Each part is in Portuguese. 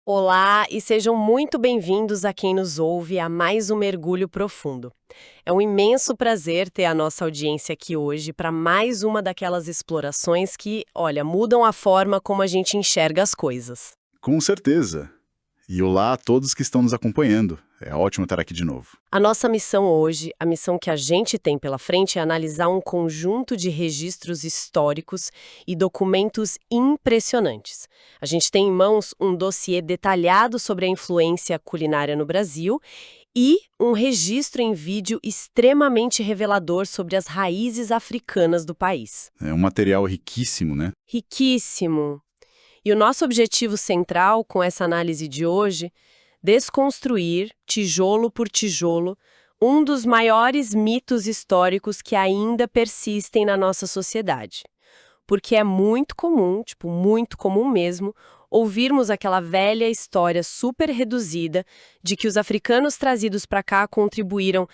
Olá e sejam muito bem-vindos a quem nos ouve a mais um Mergulho Profundo. É um imenso prazer ter a nossa audiência aqui hoje para mais uma daquelas explorações que, olha, mudam a forma como a gente enxerga as coisas. Com certeza. E olá a todos que estão nos acompanhando. É ótimo estar aqui de novo. A nossa missão hoje, a missão que a gente tem pela frente, é analisar um conjunto de registros históricos e documentos impressionantes. A gente tem em mãos um dossiê detalhado sobre a influência culinária no Brasil e um registro em vídeo extremamente revelador sobre as raízes africanas do país. É um material riquíssimo, né? Riquíssimo. E o nosso objetivo central com essa análise de hoje, desconstruir, tijolo por tijolo, um dos maiores mitos históricos que ainda persistem na nossa sociedade. Porque é muito comum, muito comum mesmo, ouvirmos aquela velha história super reduzida de que os africanos trazidos para cá contribuíram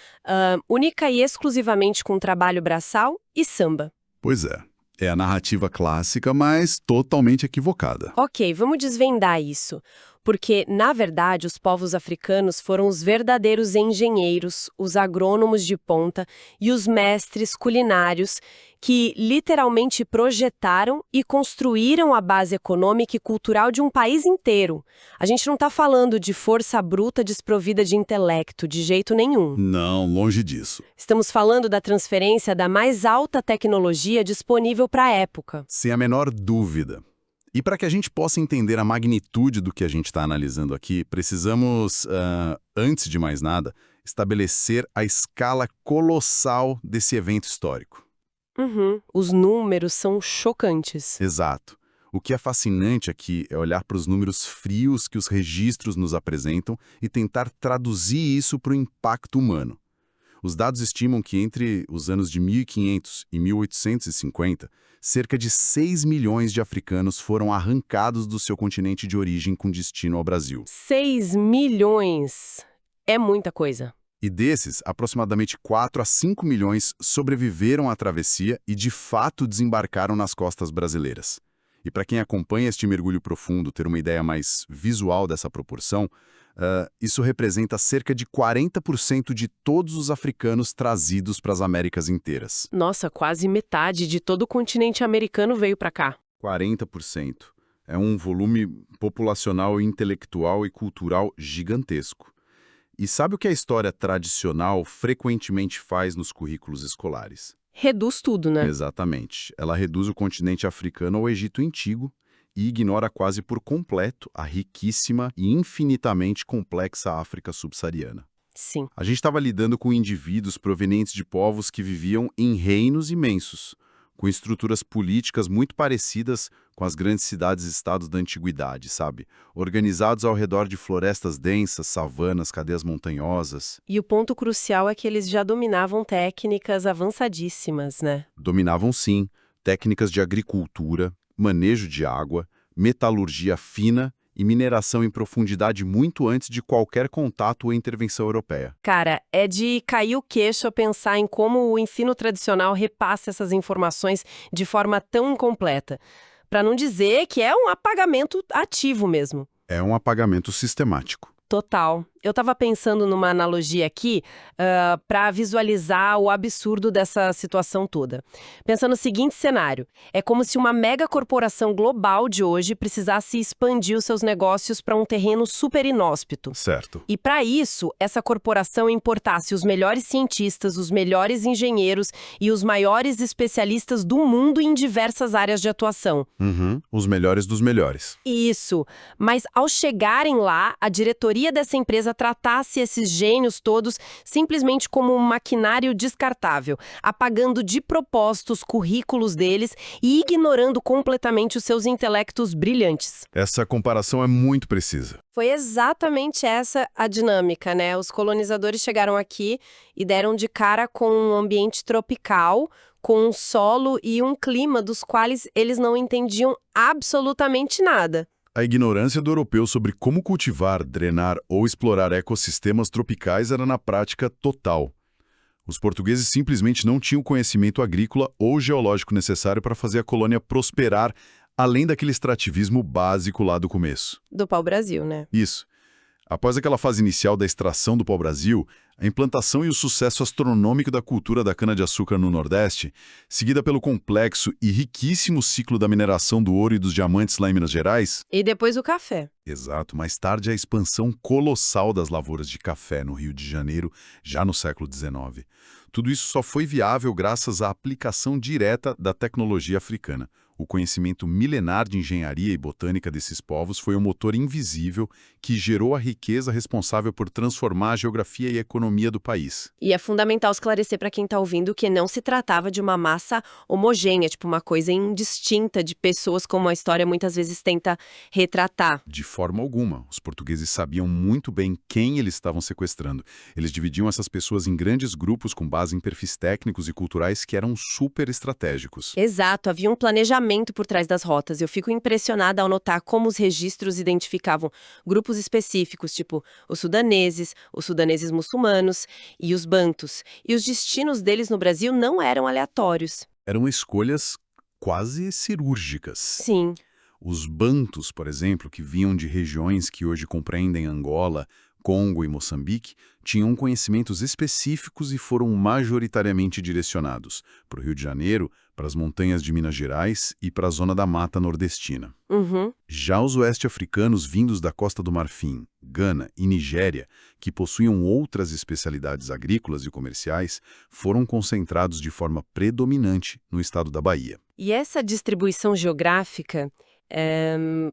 única e exclusivamente com trabalho braçal e samba. Pois é. É a narrativa clássica, mas totalmente equivocada. Ok, vamos desvendar isso. Porque, na verdade, os povos africanos foram os verdadeiros engenheiros, os agrônomos de ponta e os mestres culinários que literalmente projetaram e construíram a base econômica e cultural de um país inteiro. A gente não está falando de força bruta desprovida de intelecto, de jeito nenhum. Não, longe disso. Estamos falando da transferência da mais alta tecnologia disponível para a época. Sem a menor dúvida. E para que a gente possa entender a magnitude do que a gente está analisando aqui, precisamos, antes de mais nada, estabelecer a escala colossal desse evento histórico. Os números são chocantes. Exato. O que é fascinante aqui é olhar para os números frios que os registros nos apresentam e tentar traduzir isso para o impacto humano. Os dados estimam que entre os anos de 1500 e 1850, cerca de 6 milhões de africanos foram arrancados do seu continente de origem com destino ao Brasil. 6 milhões! É muita coisa. E desses, aproximadamente 4 a 5 milhões sobreviveram à travessia e de fato desembarcaram nas costas brasileiras. E para quem acompanha este mergulho profundo ter uma ideia mais visual dessa proporção, isso representa cerca de 40% de todos os africanos trazidos para as Américas inteiras. Nossa, quase metade de todo o continente americano veio para cá. 40%. É um volume populacional, intelectual e cultural gigantesco. E sabe o que a história tradicional frequentemente faz nos currículos escolares? Reduz tudo, né? Exatamente. Ela reduz o continente africano ao Egito Antigo e ignora quase por completo a riquíssima e infinitamente complexa África subsaariana. Sim. A gente estava lidando com indivíduos provenientes de povos que viviam em reinos imensos, com estruturas políticas muito parecidas com as grandes cidades-estados da antiguidade, sabe? Organizados ao redor de florestas densas, savanas, cadeias montanhosas. E o ponto crucial é que eles já dominavam técnicas avançadíssimas, né? Dominavam, sim, técnicas de agricultura, manejo de água, metalurgia fina e mineração em profundidade muito antes de qualquer contato ou intervenção europeia. Cara, é de cair o queixo a pensar em como o ensino tradicional repassa essas informações de forma tão incompleta. Para não dizer que é um apagamento ativo mesmo. É um apagamento sistemático. Total. Eu estava pensando numa analogia aqui para visualizar o absurdo dessa situação toda. Pensa no seguinte cenário. É como se uma mega corporação global de hoje precisasse expandir os seus negócios para um terreno super inóspito. Certo. E para isso, essa corporação importasse os melhores cientistas, os melhores engenheiros e os maiores especialistas do mundo em diversas áreas de atuação. Os melhores dos melhores. Isso. Mas ao chegarem lá, a diretoria dessa empresa tratasse esses gênios todos simplesmente como um maquinário descartável, apagando de propósito os currículos deles e ignorando completamente os seus intelectos brilhantes. Essa comparação é muito precisa. Foi exatamente essa a dinâmica, né? Os colonizadores chegaram aqui e deram de cara com um ambiente tropical, com um solo e um clima dos quais eles não entendiam absolutamente nada. A ignorância do europeu sobre como cultivar, drenar ou explorar ecossistemas tropicais era na prática total. Os portugueses simplesmente não tinham o conhecimento agrícola ou geológico necessário para fazer a colônia prosperar Além daquele extrativismo básico lá do começo. Do pau-brasil, né? Isso. Após aquela fase inicial da extração do pau-brasil, a implantação e o sucesso astronômico da cultura da cana-de-açúcar no Nordeste, seguida pelo complexo e riquíssimo ciclo da mineração do ouro e dos diamantes lá em Minas Gerais. E depois o café. Exato, mais tarde a expansão colossal das lavouras de café no Rio de Janeiro, já no século XIX. Tudo isso só foi viável graças à aplicação direta da tecnologia africana. O conhecimento milenar de engenharia e botânica desses povos foi o motor invisível que gerou a riqueza responsável por transformar a geografia e a economia do país. E é fundamental esclarecer para quem está ouvindo que não se tratava de uma massa homogênea, tipo uma coisa indistinta de pessoas como a história muitas vezes tenta retratar. De forma alguma. Os portugueses sabiam muito bem quem eles estavam sequestrando. Eles dividiam essas pessoas em grandes grupos com base em perfis técnicos e culturais que eram super estratégicos. Exato, havia um planejamento por trás das rotas. Eu fico impressionada ao notar como os registros identificavam grupos específicos, tipo os sudaneses muçulmanos e os bantus. E os destinos deles no Brasil não eram aleatórios. Eram escolhas quase cirúrgicas. Sim. Os bantus, por exemplo, que vinham de regiões que hoje compreendem Angola, Congo e Moçambique, tinham conhecimentos específicos e foram majoritariamente direcionados para o Rio de Janeiro, para as montanhas de Minas Gerais e para a zona da Mata Nordestina. Uhum. Já os oeste-africanos vindos da Costa do Marfim, Gana e Nigéria, que possuíam outras especialidades agrícolas e comerciais, foram concentrados de forma predominante no estado da Bahia. E essa distribuição geográfica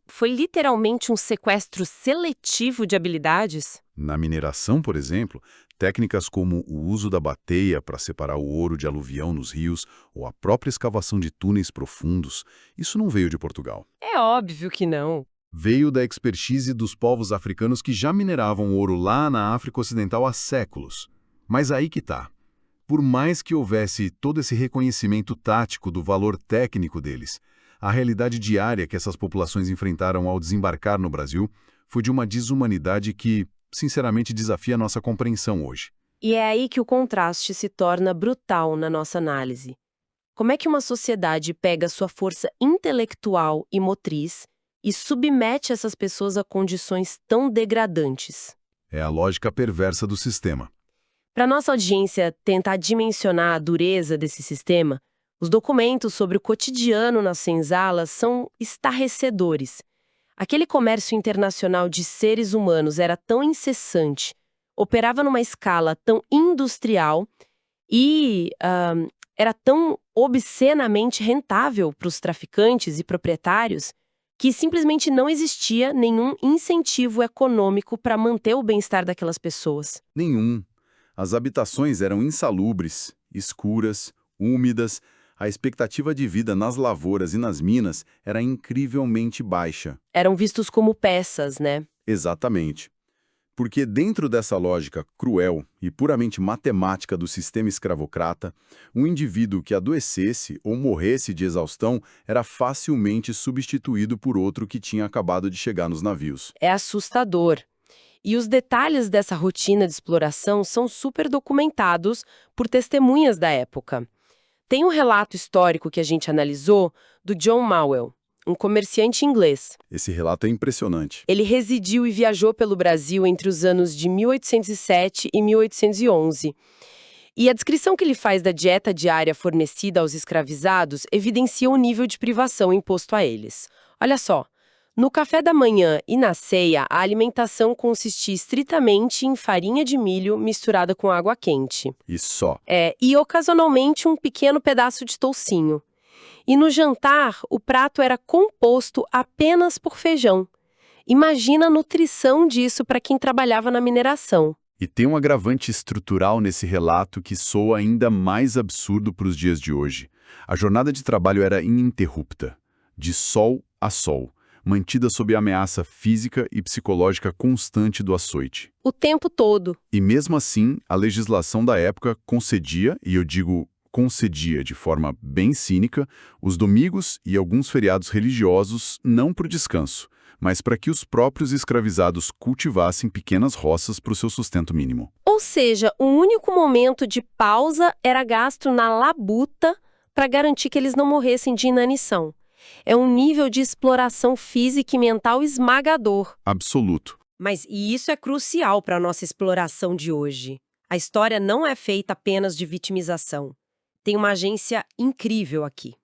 foi literalmente um sequestro seletivo de habilidades? Na mineração, por exemplo, técnicas como o uso da bateia para separar o ouro de aluvião nos rios ou a própria escavação de túneis profundos, isso não veio de Portugal. É óbvio que não. Veio da expertise dos povos africanos que já mineravam ouro lá na África Ocidental há séculos. Mas aí que tá. Por mais que houvesse todo esse reconhecimento tático do valor técnico deles, a realidade diária que essas populações enfrentaram ao desembarcar no Brasil foi de uma desumanidade que, sinceramente, desafia a nossa compreensão hoje. E é aí que o contraste se torna brutal na nossa análise. Como é que uma sociedade pega sua força intelectual e motriz e submete essas pessoas a condições tão degradantes? É a lógica perversa do sistema. Para nossa audiência tentar dimensionar a dureza desse sistema, os documentos sobre o cotidiano nas senzalas são estarrecedores. Aquele comércio internacional de seres humanos era tão incessante, operava numa escala tão industrial e era tão obscenamente rentável para os traficantes e proprietários que simplesmente não existia nenhum incentivo econômico para manter o bem-estar daquelas pessoas. Nenhum. As habitações eram insalubres, escuras, úmidas. A expectativa de vida nas lavouras e nas minas era incrivelmente baixa. Eram vistos como peças, né? Exatamente. Porque dentro dessa lógica cruel e puramente matemática do sistema escravocrata, um indivíduo que adoecesse ou morresse de exaustão era facilmente substituído por outro que tinha acabado de chegar nos navios. É assustador. E os detalhes dessa rotina de exploração são super documentados por testemunhas da época. Tem um relato histórico que a gente analisou do John Mawel, um comerciante inglês. Esse relato é impressionante. Ele residiu e viajou pelo Brasil entre os anos de 1807 e 1811. E a descrição que ele faz da dieta diária fornecida aos escravizados evidencia o nível de privação imposto a eles. Olha só. No café da manhã e na ceia, a alimentação consistia estritamente em farinha de milho misturada com água quente. E só. E ocasionalmente um pequeno pedaço de toucinho. E no jantar, o prato era composto apenas por feijão. Imagina a nutrição disso para quem trabalhava na mineração. E tem um agravante estrutural nesse relato que soa ainda mais absurdo para os dias de hoje. A jornada de trabalho era ininterrupta, de sol a sol, mantida sob a ameaça física e psicológica constante do açoite. O tempo todo. E mesmo assim, a legislação da época concedia, e eu digo concedia de forma bem cínica, os domingos e alguns feriados religiosos não para o descanso, mas para que os próprios escravizados cultivassem pequenas roças para o seu sustento mínimo. Ou seja, o único momento de pausa era gasto na labuta para garantir que eles não morressem de inanição. É um nível de exploração física e mental esmagador. Absoluto. E isso é crucial para a nossa exploração de hoje. A história não é feita apenas de vitimização. Tem uma agência incrível aqui.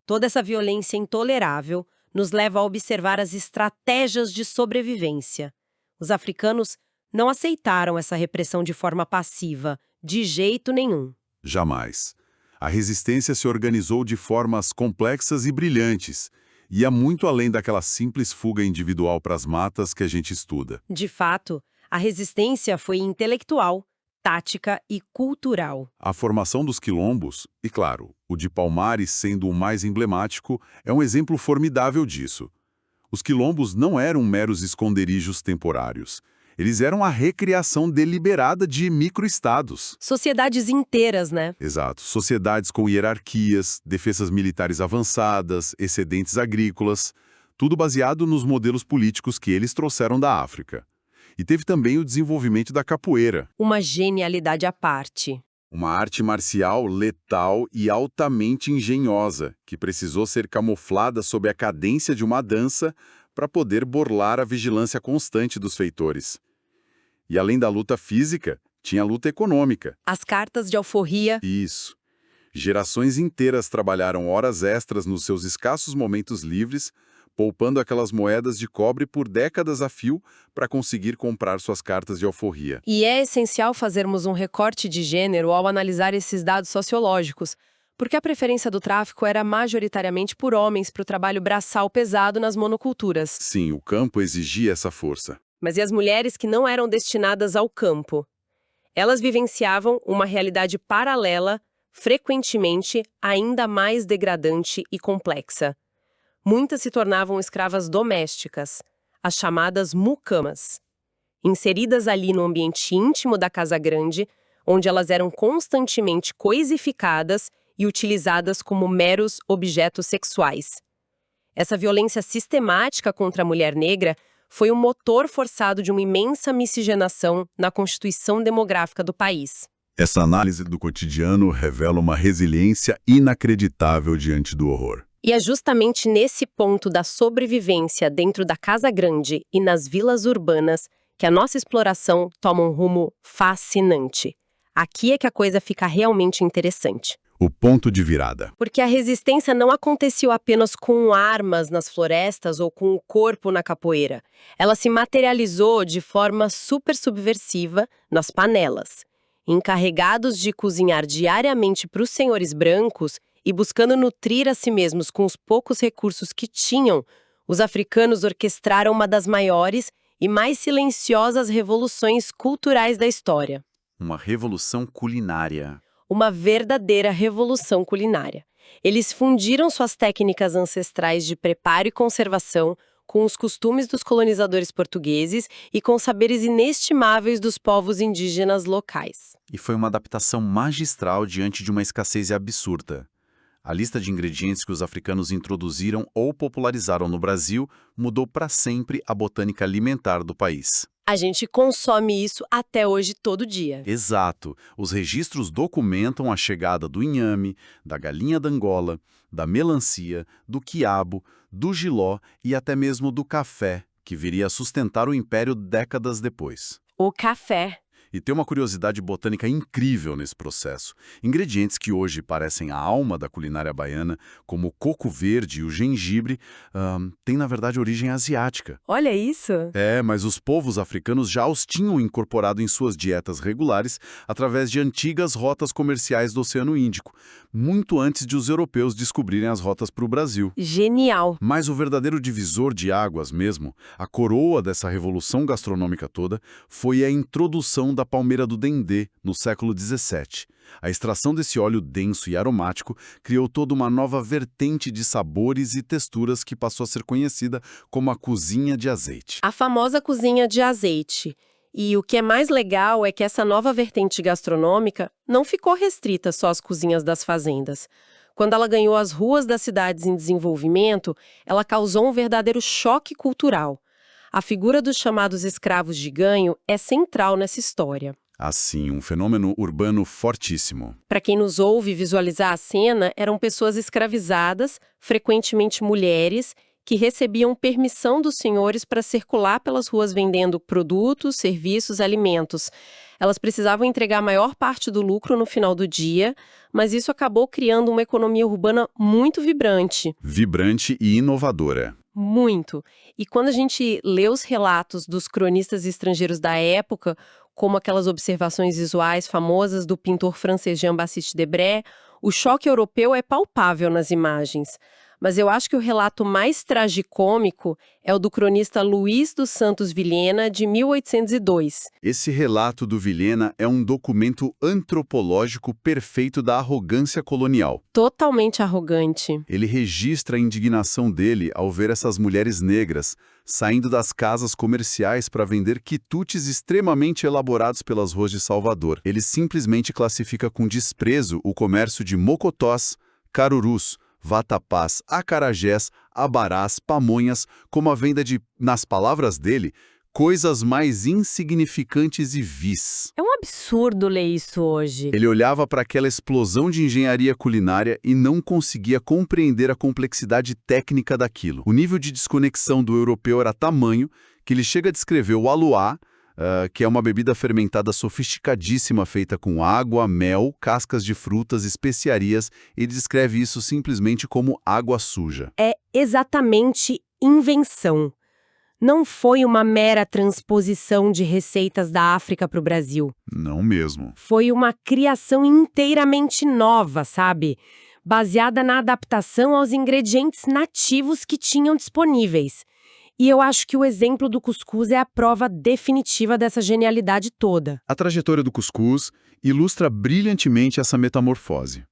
Toda essa violência intolerável nos leva a observar as estratégias de sobrevivência. Os africanos não aceitaram essa repressão de forma passiva, de jeito nenhum. Jamais. A resistência se organizou de formas complexas e brilhantes, e ia muito além daquela simples fuga individual para as matas que a gente estuda. De fato, a resistência foi intelectual, tática e cultural. A formação dos quilombos, e claro, o de Palmares sendo o mais emblemático, é um exemplo formidável disso. Os quilombos não eram meros esconderijos temporários. Eles eram a recriação deliberada de microestados. Sociedades inteiras, né? Exato. Sociedades com hierarquias, defesas militares avançadas, excedentes agrícolas, tudo baseado nos modelos políticos que eles trouxeram da África. E teve também o desenvolvimento da capoeira. Uma genialidade à parte. Uma arte marcial letal e altamente engenhosa, que precisou ser camuflada sob a cadência de uma dança para poder burlar a vigilância constante dos feitores. E além da luta física, tinha a luta econômica. As cartas de alforria. Isso. Gerações inteiras trabalharam horas extras nos seus escassos momentos livres, poupando aquelas moedas de cobre por décadas a fio para conseguir comprar suas cartas de alforria. E é essencial fazermos um recorte de gênero ao analisar esses dados sociológicos, porque a preferência do tráfico era majoritariamente por homens para o trabalho braçal pesado nas monoculturas. Sim, o campo exigia essa força. Mas e as mulheres que não eram destinadas ao campo? Elas vivenciavam uma realidade paralela, frequentemente ainda mais degradante e complexa. Muitas se tornavam escravas domésticas, as chamadas mucamas. Inseridas ali no ambiente íntimo da casa grande, onde elas eram constantemente coisificadas e utilizadas como meros objetos sexuais. Essa violência sistemática contra a mulher negra foi o motor forçado de uma imensa miscigenação na constituição demográfica do país. Essa análise do cotidiano revela uma resiliência inacreditável diante do horror. E é justamente nesse ponto da sobrevivência dentro da casa grande e nas vilas urbanas que a nossa exploração toma um rumo fascinante. Aqui é que a coisa fica realmente interessante. O ponto de virada. Porque a resistência não aconteceu apenas com armas nas florestas ou com o corpo na capoeira. Ela se materializou de forma super subversiva nas panelas. Encarregados de cozinhar diariamente para os senhores brancos e buscando nutrir a si mesmos com os poucos recursos que tinham, os africanos orquestraram uma das maiores e mais silenciosas revoluções culturais da história. Uma revolução culinária. Uma verdadeira revolução culinária. Eles fundiram suas técnicas ancestrais de preparo e conservação com os costumes dos colonizadores portugueses e com saberes inestimáveis dos povos indígenas locais. E foi uma adaptação magistral diante de uma escassez absurda. A lista de ingredientes que os africanos introduziram ou popularizaram no Brasil mudou para sempre a botânica alimentar do país. A gente consome isso até hoje todo dia. Exato. Os registros documentam a chegada do inhame, da galinha d'Angola, da melancia, do quiabo, do jiló e até mesmo do café, que viria a sustentar o império décadas depois. O café. E tem uma curiosidade botânica incrível nesse processo. Ingredientes que hoje parecem a alma da culinária baiana, como o coco verde e o gengibre, têm na verdade origem asiática. Olha isso! Mas os povos africanos já os tinham incorporado em suas dietas regulares através de antigas rotas comerciais do Oceano Índico, muito antes de os europeus descobrirem as rotas para o Brasil. Genial! Mas o verdadeiro divisor de águas mesmo, a coroa dessa revolução gastronômica toda, foi a introdução da palmeira do dendê, no século XVII. A extração desse óleo denso e aromático criou toda uma nova vertente de sabores e texturas que passou a ser conhecida como a cozinha de azeite. A famosa cozinha de azeite. E o que é mais legal é que essa nova vertente gastronômica não ficou restrita só às cozinhas das fazendas. Quando ela ganhou as ruas das cidades em desenvolvimento, ela causou um verdadeiro choque cultural. A figura dos chamados escravos de ganho é central nessa história. Assim, um fenômeno urbano fortíssimo. Para quem nos ouve visualizar a cena, eram pessoas escravizadas, frequentemente mulheres, que recebiam permissão dos senhores para circular pelas ruas vendendo produtos, serviços, alimentos. Elas precisavam entregar a maior parte do lucro no final do dia, mas isso acabou criando uma economia urbana muito vibrante. Vibrante e inovadora. Muito. E quando a gente lê os relatos dos cronistas estrangeiros da época, como aquelas observações visuais famosas do pintor francês Jean-Baptiste Debré, o choque europeu é palpável nas imagens. Mas eu acho que o relato mais tragicômico é o do cronista Luís dos Santos Vilhena, de 1802. Esse relato do Vilhena é um documento antropológico perfeito da arrogância colonial. Totalmente arrogante. Ele registra a indignação dele ao ver essas mulheres negras saindo das casas comerciais para vender quitutes extremamente elaborados pelas ruas de Salvador. Ele simplesmente classifica com desprezo o comércio de mocotós, carurus, vatapás, acarajés, abarás, pamonhas, como a venda de, nas palavras dele, coisas mais insignificantes e vis. É um absurdo ler isso hoje. Ele olhava para aquela explosão de engenharia culinária e não conseguia compreender a complexidade técnica daquilo. O nível de desconexão do europeu era tamanho que ele chega a descrever o aluá, que é uma bebida fermentada sofisticadíssima feita com água, mel, cascas de frutas, especiarias. Ele descreve isso simplesmente como água suja. É exatamente invenção. Não foi uma mera transposição de receitas da África para o Brasil. Não mesmo. Foi uma criação inteiramente nova, sabe? Baseada na adaptação aos ingredientes nativos que tinham disponíveis. E eu acho que o exemplo do cuscuz é a prova definitiva dessa genialidade toda. A trajetória do cuscuz ilustra brilhantemente essa metamorfose.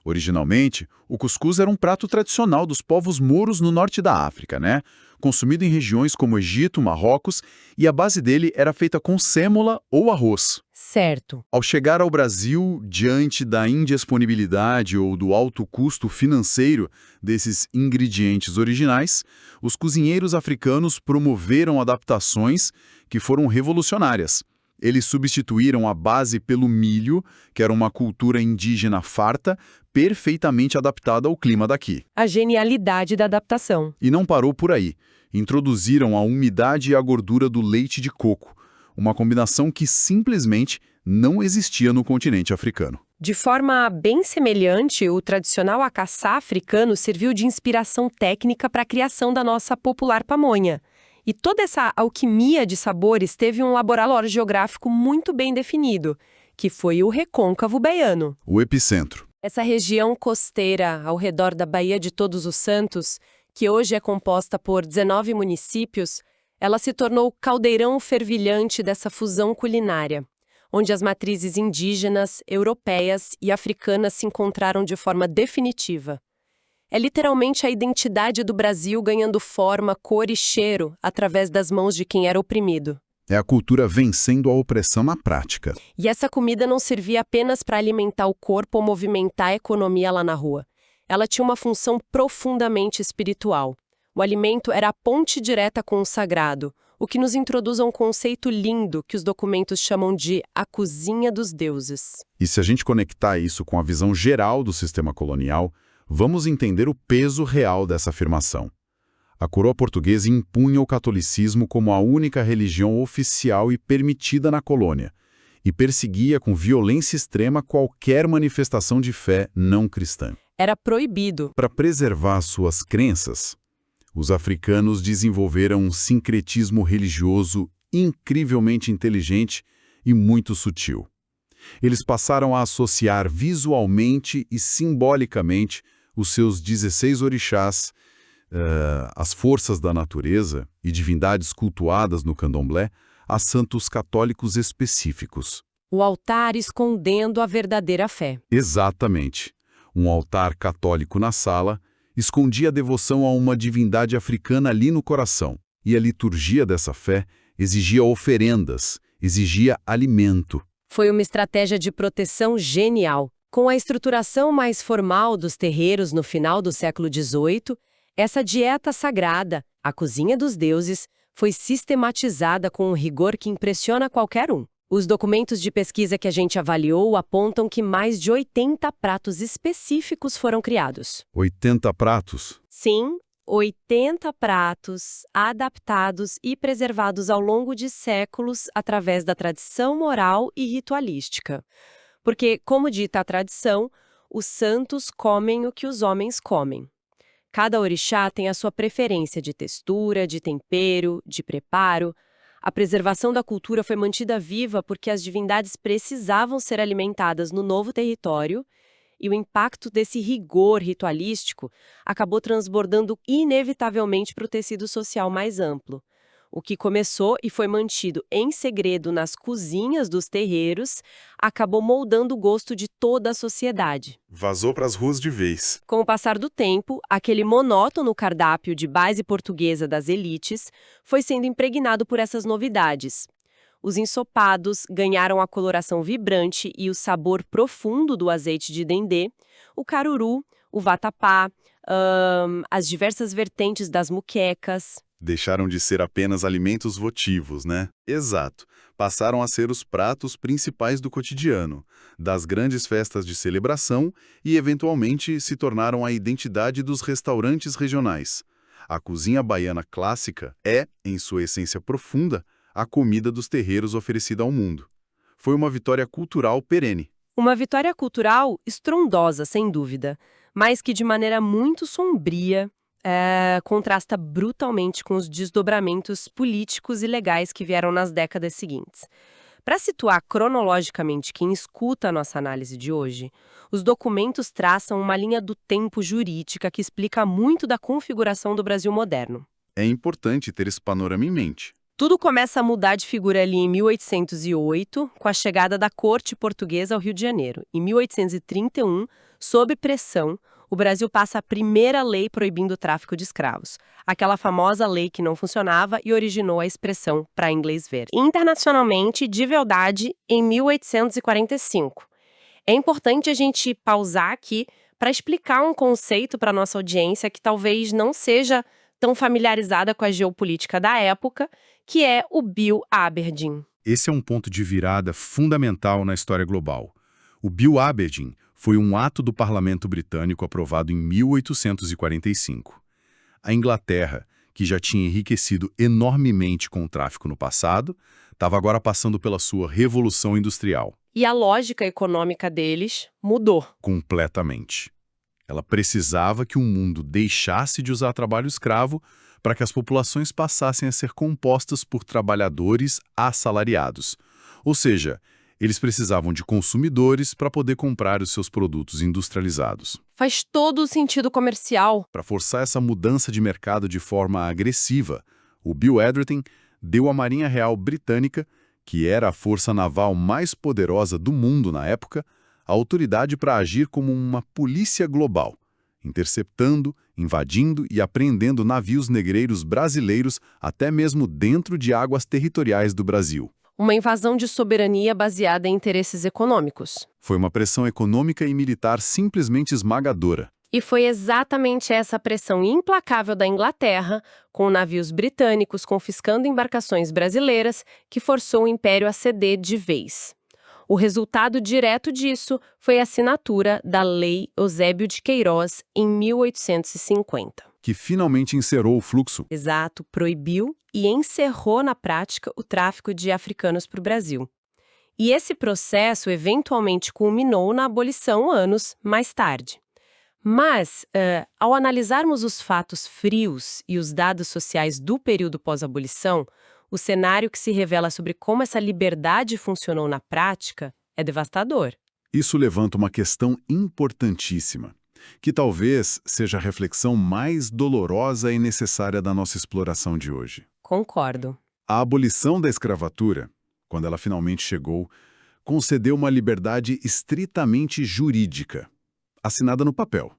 Originalmente, o cuscuz era um prato tradicional dos povos mouros no norte da África, né? Consumido em regiões como Egito, Marrocos, e a base dele era feita com sêmola ou arroz. Certo. Ao chegar ao Brasil, diante da indisponibilidade ou do alto custo financeiro desses ingredientes originais, os cozinheiros africanos promoveram adaptações que foram revolucionárias. Eles substituíram a base pelo milho, que era uma cultura indígena farta, perfeitamente adaptada ao clima daqui. A genialidade da adaptação. E não parou por aí. Introduziram a umidade e a gordura do leite de coco, uma combinação que simplesmente não existia no continente africano. De forma bem semelhante, o tradicional acaçá africano serviu de inspiração técnica para a criação da nossa popular pamonha. E toda essa alquimia de sabores teve um laboratório geográfico muito bem definido, que foi o Recôncavo Baiano. O epicentro. Essa região costeira ao redor da Baía de Todos os Santos, que hoje é composta por 19 municípios, ela se tornou o caldeirão fervilhante dessa fusão culinária, onde as matrizes indígenas, europeias e africanas se encontraram de forma definitiva. É literalmente a identidade do Brasil ganhando forma, cor e cheiro através das mãos de quem era oprimido. É a cultura vencendo a opressão na prática. E essa comida não servia apenas para alimentar o corpo ou movimentar a economia lá na rua. Ela tinha uma função profundamente espiritual. O alimento era a ponte direta com o sagrado, o que nos introduz a um conceito lindo que os documentos chamam de a cozinha dos deuses. E se a gente conectar isso com a visão geral do sistema colonial, vamos entender o peso real dessa afirmação. A coroa portuguesa impunha o catolicismo como a única religião oficial e permitida na colônia, e perseguia com violência extrema qualquer manifestação de fé não cristã. Era proibido. Para preservar suas crenças, os africanos desenvolveram um sincretismo religioso incrivelmente inteligente e muito sutil. Eles passaram a associar visualmente e simbolicamente os seus 16 orixás, as forças da natureza e divindades cultuadas no candomblé, a santos católicos específicos. O altar escondendo a verdadeira fé. Exatamente. Um altar católico na sala escondia a devoção a uma divindade africana ali no coração. E a liturgia dessa fé exigia oferendas, exigia alimento. Foi uma estratégia de proteção genial. Com a estruturação mais formal dos terreiros no final do século XVIII, essa dieta sagrada, a cozinha dos deuses, foi sistematizada com um rigor que impressiona qualquer um. Os documentos de pesquisa que a gente avaliou apontam que mais de 80 pratos específicos foram criados. 80 pratos? Sim, 80 pratos adaptados e preservados ao longo de séculos através da tradição oral e ritualística. Porque, como dita a tradição, os santos comem o que os homens comem. Cada orixá tem a sua preferência de textura, de tempero, de preparo. A preservação da cultura foi mantida viva porque as divindades precisavam ser alimentadas no novo território e o impacto desse rigor ritualístico acabou transbordando inevitavelmente para o tecido social mais amplo. O que começou e foi mantido em segredo nas cozinhas dos terreiros acabou moldando o gosto de toda a sociedade. Vazou para as ruas de vez. Com o passar do tempo, aquele monótono cardápio de base portuguesa das elites foi sendo impregnado por essas novidades. Os ensopados ganharam a coloração vibrante e o sabor profundo do azeite de dendê, o caruru, o vatapá, as diversas vertentes das muquecas. Deixaram de ser apenas alimentos votivos, né? Exato. Passaram a ser os pratos principais do cotidiano, das grandes festas de celebração e, eventualmente, se tornaram a identidade dos restaurantes regionais. A cozinha baiana clássica é, em sua essência profunda, a comida dos terreiros oferecida ao mundo. Foi uma vitória cultural perene. Uma vitória cultural estrondosa, sem dúvida, mas que de maneira muito sombria contrasta brutalmente com os desdobramentos políticos e legais que vieram nas décadas seguintes. Para situar cronologicamente quem escuta a nossa análise de hoje, os documentos traçam uma linha do tempo jurídica que explica muito da configuração do Brasil moderno. É importante ter esse panorama em mente. Tudo começa a mudar de figura ali em 1808, com a chegada da corte portuguesa ao Rio de Janeiro. Em 1831, sob pressão, o Brasil passa a primeira lei proibindo o tráfico de escravos. Aquela famosa lei que não funcionava e originou a expressão para inglês ver. Internacionalmente, de verdade, em 1845. É importante a gente pausar aqui para explicar um conceito para a nossa audiência que talvez não seja tão familiarizada com a geopolítica da época, que é o Bill Aberdeen. Esse é um ponto de virada fundamental na história global. O Bill Aberdeen foi um ato do parlamento britânico aprovado em 1845. A Inglaterra, que já tinha enriquecido enormemente com o tráfico no passado, estava agora passando pela sua revolução industrial. E a lógica econômica deles mudou. Completamente. Ela precisava que o mundo deixasse de usar trabalho escravo para que as populações passassem a ser compostas por trabalhadores assalariados. Ou seja, eles precisavam de consumidores para poder comprar os seus produtos industrializados. Faz todo o sentido comercial. Para forçar essa mudança de mercado de forma agressiva, o Bill Aberdeen deu à Marinha Real Britânica, que era a força naval mais poderosa do mundo na época, a autoridade para agir como uma polícia global, interceptando, invadindo e apreendendo navios negreiros brasileiros até mesmo dentro de águas territoriais do Brasil. Uma invasão de soberania baseada em interesses econômicos. Foi uma pressão econômica e militar simplesmente esmagadora. E foi exatamente essa pressão implacável da Inglaterra, com navios britânicos confiscando embarcações brasileiras, que forçou o Império a ceder de vez. O resultado direto disso foi a assinatura da Lei Eusébio de Queiroz em 1850. Que finalmente encerrou o fluxo. Exato, proibiu e encerrou na prática o tráfico de africanos para o Brasil. E esse processo eventualmente culminou na abolição anos mais tarde. Mas, ao analisarmos os fatos frios e os dados sociais do período pós-abolição, o cenário que se revela sobre como essa liberdade funcionou na prática é devastador. Isso levanta uma questão importantíssima, que talvez seja a reflexão mais dolorosa e necessária da nossa exploração de hoje. Concordo. A abolição da escravatura, quando ela finalmente chegou, concedeu uma liberdade estritamente jurídica, assinada no papel,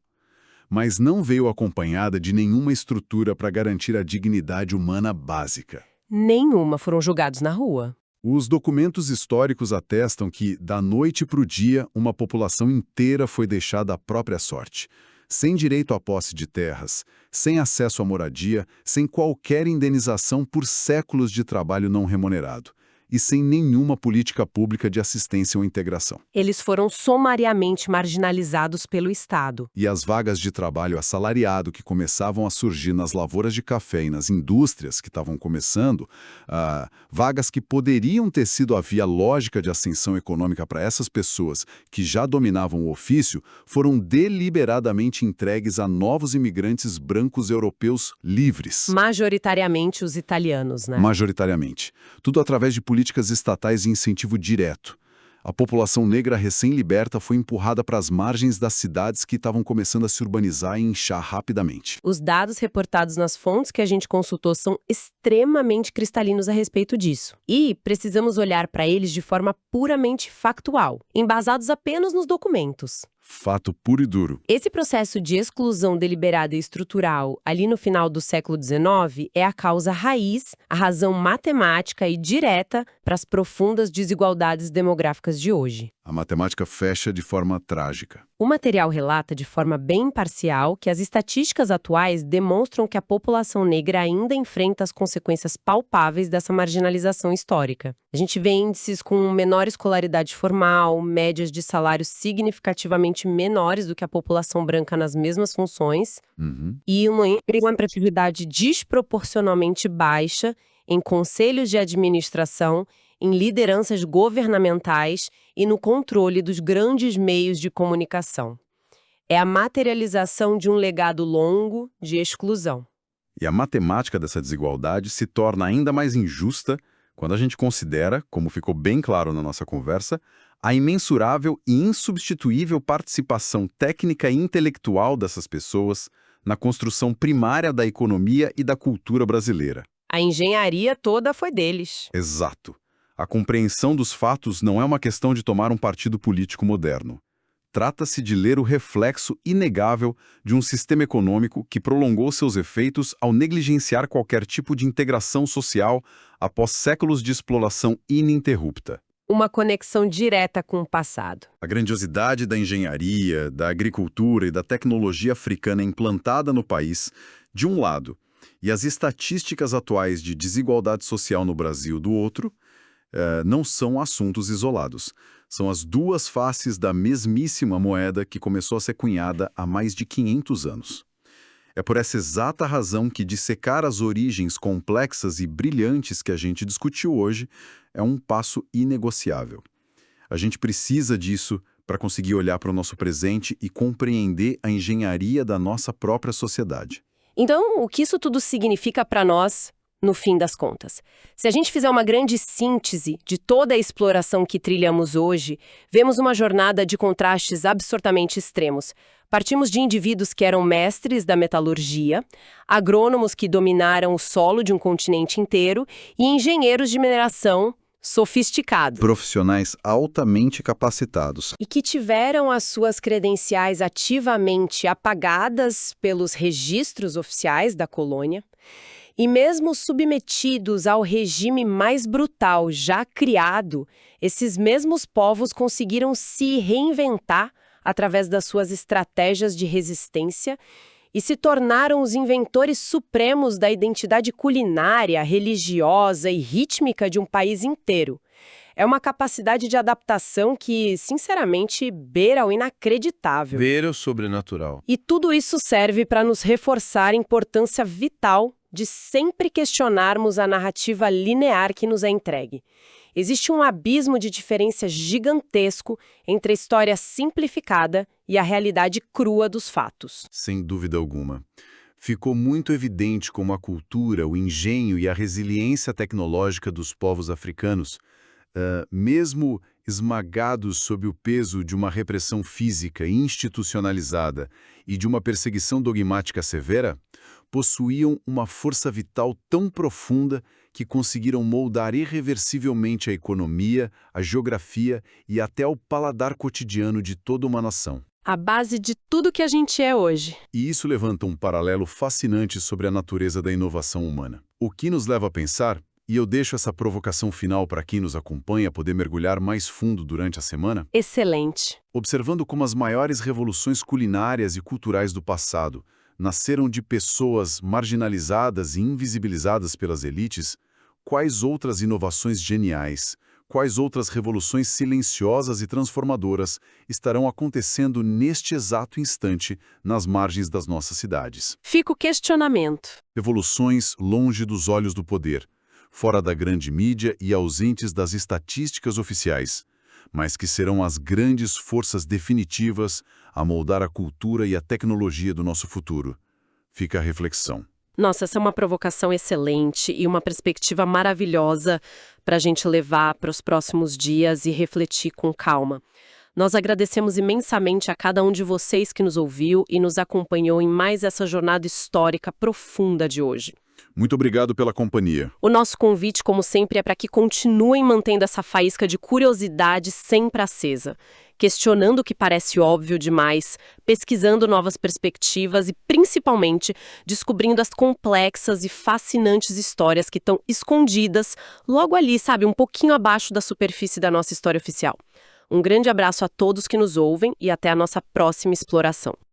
mas não veio acompanhada de nenhuma estrutura para garantir a dignidade humana básica. Nenhuma, foram julgados na rua. Os documentos históricos atestam que, da noite para o dia, uma população inteira foi deixada à própria sorte, sem direito à posse de terras, sem acesso à moradia, sem qualquer indenização por séculos de trabalho não remunerado. e sem nenhuma política pública de assistência ou integração. Eles foram sumariamente marginalizados pelo Estado. E as vagas de trabalho assalariado que começavam a surgir nas lavouras de café e nas indústrias que estavam começando, vagas que poderiam ter sido a via lógica de ascensão econômica para essas pessoas que já dominavam o ofício, foram deliberadamente entregues a novos imigrantes brancos europeus livres. Majoritariamente os italianos, né? Majoritariamente. Tudo através de políticas estatais de incentivo direto. A população negra recém-liberta foi empurrada para as margens das cidades que estavam começando a se urbanizar e inchar rapidamente. Os dados reportados nas fontes que a gente consultou são extremamente cristalinos a respeito disso. E precisamos olhar para eles de forma puramente factual, embasados apenas nos documentos. Fato puro e duro. Esse processo de exclusão deliberada e estrutural, ali no final do século XIX, é a causa raiz, a razão matemática e direta para as profundas desigualdades demográficas de hoje. A matemática fecha de forma trágica. O material relata de forma bem imparcial que as estatísticas atuais demonstram que a população negra ainda enfrenta as consequências palpáveis dessa marginalização histórica. A gente vê índices com menor escolaridade formal, médias de salários significativamente menores do que a população branca nas mesmas funções, e uma representatividade desproporcionalmente baixa em conselhos de administração, em lideranças governamentais e no controle dos grandes meios de comunicação. É a materialização de um legado longo de exclusão. E a matemática dessa desigualdade se torna ainda mais injusta quando a gente considera, como ficou bem claro na nossa conversa, a imensurável e insubstituível participação técnica e intelectual dessas pessoas na construção primária da economia e da cultura brasileira. A engenharia toda foi deles. Exato. A compreensão dos fatos não é uma questão de tomar um partido político moderno. Trata-se de ler o reflexo inegável de um sistema econômico que prolongou seus efeitos ao negligenciar qualquer tipo de integração social após séculos de exploração ininterrupta. Uma conexão direta com o passado. A grandiosidade da engenharia, da agricultura e da tecnologia africana implantada no país, de um lado, e as estatísticas atuais de desigualdade social no Brasil, do outro, não são assuntos isolados. São as duas faces da mesmíssima moeda que começou a ser cunhada há mais de 500 anos. É por essa exata razão que dissecar as origens complexas e brilhantes que a gente discutiu hoje é um passo inegociável. A gente precisa disso para conseguir olhar para o nosso presente e compreender a engenharia da nossa própria sociedade. Então, o que isso tudo significa para nós, no fim das contas? Se a gente fizer uma grande síntese de toda a exploração que trilhamos hoje, vemos uma jornada de contrastes absurdamente extremos. Partimos de indivíduos que eram mestres da metalurgia, agrônomos que dominaram o solo de um continente inteiro e engenheiros de mineração sofisticados. Profissionais altamente capacitados. E que tiveram as suas credenciais ativamente apagadas pelos registros oficiais da colônia. E mesmo submetidos ao regime mais brutal já criado, esses mesmos povos conseguiram se reinventar através das suas estratégias de resistência e se tornaram os inventores supremos da identidade culinária, religiosa e rítmica de um país inteiro. É uma capacidade de adaptação que, sinceramente, beira o inacreditável. Beira o sobrenatural. E tudo isso serve para nos reforçar a importância vital de sempre questionarmos a narrativa linear que nos é entregue. Existe um abismo de diferença gigantesco entre a história simplificada e a realidade crua dos fatos. Sem dúvida alguma. Ficou muito evidente como a cultura, o engenho e a resiliência tecnológica dos povos africanos, mesmo esmagados sob o peso de uma repressão física institucionalizada e de uma perseguição dogmática severa, possuíam uma força vital tão profunda que conseguiram moldar irreversivelmente a economia, a geografia e até o paladar cotidiano de toda uma nação. A base de tudo que a gente é hoje. E isso levanta um paralelo fascinante sobre a natureza da inovação humana. O que nos leva a pensar, e eu deixo essa provocação final para quem nos acompanha poder mergulhar mais fundo durante a semana, Excelente. observando como as maiores revoluções culinárias e culturais do passado nasceram de pessoas marginalizadas e invisibilizadas pelas elites, quais outras inovações geniais, quais outras revoluções silenciosas e transformadoras estarão acontecendo neste exato instante nas margens das nossas cidades. Fica o questionamento. Evoluções longe dos olhos do poder, fora da grande mídia e ausentes das estatísticas oficiais, mas que serão as grandes forças definitivas a moldar a cultura e a tecnologia do nosso futuro. Fica a reflexão. Nossa, essa é uma provocação excelente e uma perspectiva maravilhosa para a gente levar para os próximos dias e refletir com calma. Nós agradecemos imensamente a cada um de vocês que nos ouviu e nos acompanhou em mais essa jornada histórica profunda de hoje. Muito obrigado pela companhia. O nosso convite, como sempre, é para que continuem mantendo essa faísca de curiosidade sempre acesa, questionando o que parece óbvio demais, pesquisando novas perspectivas e, principalmente, descobrindo as complexas e fascinantes histórias que estão escondidas logo ali, sabe, um pouquinho abaixo da superfície da nossa história oficial. Um grande abraço a todos que nos ouvem e até a nossa próxima exploração.